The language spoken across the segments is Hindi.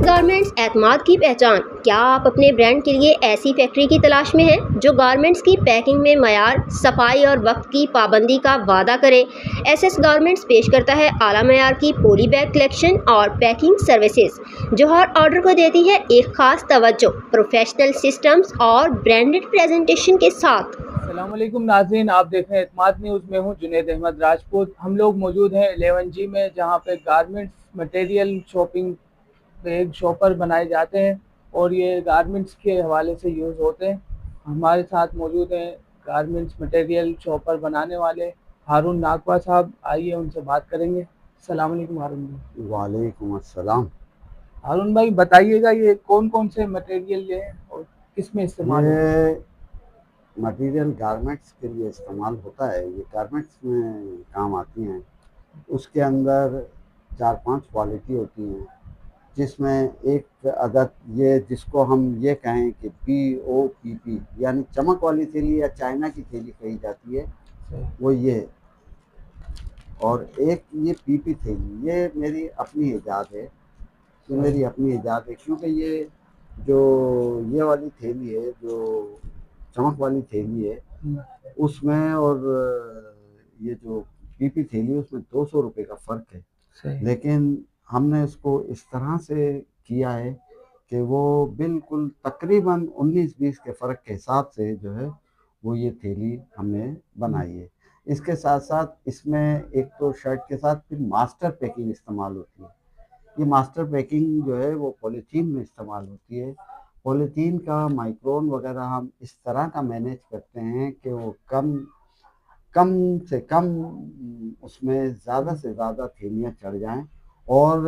गारमेंट्स एतमाद की पहचान। क्या आप अपने ब्रांड के लिए ऐसी फैक्ट्री की तलाश में हैं जो गारमेंट्स की पैकिंग में मयार, सफाई और वक्त की पाबंदी का वादा करे? एसएस गारमेंट्स पेश करता है आला मयार की पॉली बैग कलेक्शन और पैकिंग सर्विसेज जो हर ऑर्डर को देती है एक खास तवज्जो, प्रोफेशनल सिस्टम्स और ब्रांडेड प्रेजेंटेशन के साथ। अस्सलाम वालेकुम नाज़रीन, आप देख रहे हैं एतमाद न्यूज़ में हूँ जुनैद अहमद राजपूत। हम लोग मौजूद हैं 11G में, जहाँ पे garments material shopping bag shopper बनाए जाते हैं और ये गारमेंट्स के हवाले से यूज़ होते हैं। हमारे साथ मौजूद हैं गारमेंट्स मटेरियल शॉपर बनाने वाले हारून नागवा साहब। आइए उनसे बात करेंगे। अस्सलाम वालेकुम हारून भाई। वालेकुम अस्सलाम। हारून भाई, बताइएगा ये कौन कौन से मटेरियल हैं और किस में इस्तेमाल होते हैं? ये मटेरियल गारमेंट्स के लिए इस्तेमाल होता है, ये गारमेंट्स में काम आती हैं। उसके अंदर 4-5 क्वालिटी होती हैं, जिसमें एक अगर ये जिसको हम ये कहें कि POPP यानी चमक वाली थैली या चाइना की थैली कही जाती है, वो ये है। और एक ये PP थैली, ये मेरी अपनी ईजाद है, ये मेरी अपनी ईजाद है, क्योंकि ये जो ये वाली थैली है, जो चमक वाली थैली है, उसमें और ये जो PP थैली है उसमें 200 रुपये का फ़र्क है। लेकिन हमने इसको इस तरह से किया है कि वो बिल्कुल तकरीबन 19-20 के फ़र्क के हिसाब से जो है वो ये थैली हमने बनाई है। इसके साथ साथ इसमें एक तो शर्ट के साथ फिर मास्टर पैकिंग इस्तेमाल होती है। ये मास्टर पैकिंग जो है वो पॉलीथीन में इस्तेमाल होती है। पॉलीथीन का माइक्रोन वगैरह हम इस तरह का मैनेज करते हैं कि वो कम कम से कम उसमें ज़्यादा से ज़्यादा थैलियाँ चढ़ जाएं और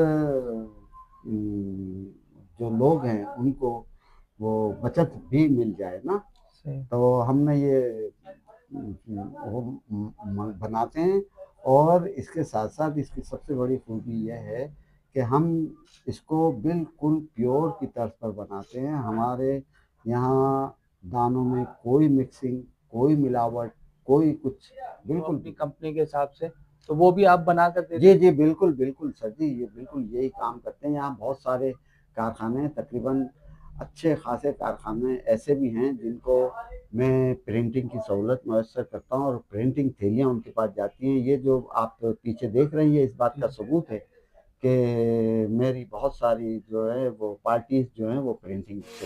जो लोग हैं उनको वो बचत भी मिल जाए ना। तो हमने ये वो बनाते हैं। और इसके साथ साथ इसकी सबसे बड़ी खूबी यह है कि हम इसको बिल्कुल प्योर की तर्ज पर बनाते हैं। हमारे यहाँ दानों में कोई मिक्सिंग, कोई मिलावट, कोई कुछ, बिल्कुल अपनी कंपनी के हिसाब से, तो वो भी आप बना कर देते जी हैं? जी बिल्कुल बिल्कुल सर जी, ये बिल्कुल यही काम करते हैं। यहाँ बहुत सारे कारखाने हैं, तकरीबन अच्छे खासे कारखाने ऐसे भी हैं जिनको मैं प्रिंटिंग की सहूलत मैसर करता हूँ और प्रिंटिंग थैलियाँ उनके पास जाती हैं। ये जो आप पीछे देख रही है, इस बात का सबूत है कि मेरी बहुत सारी जो है वो पार्टीज जो हैं वो प्रिंटिंग से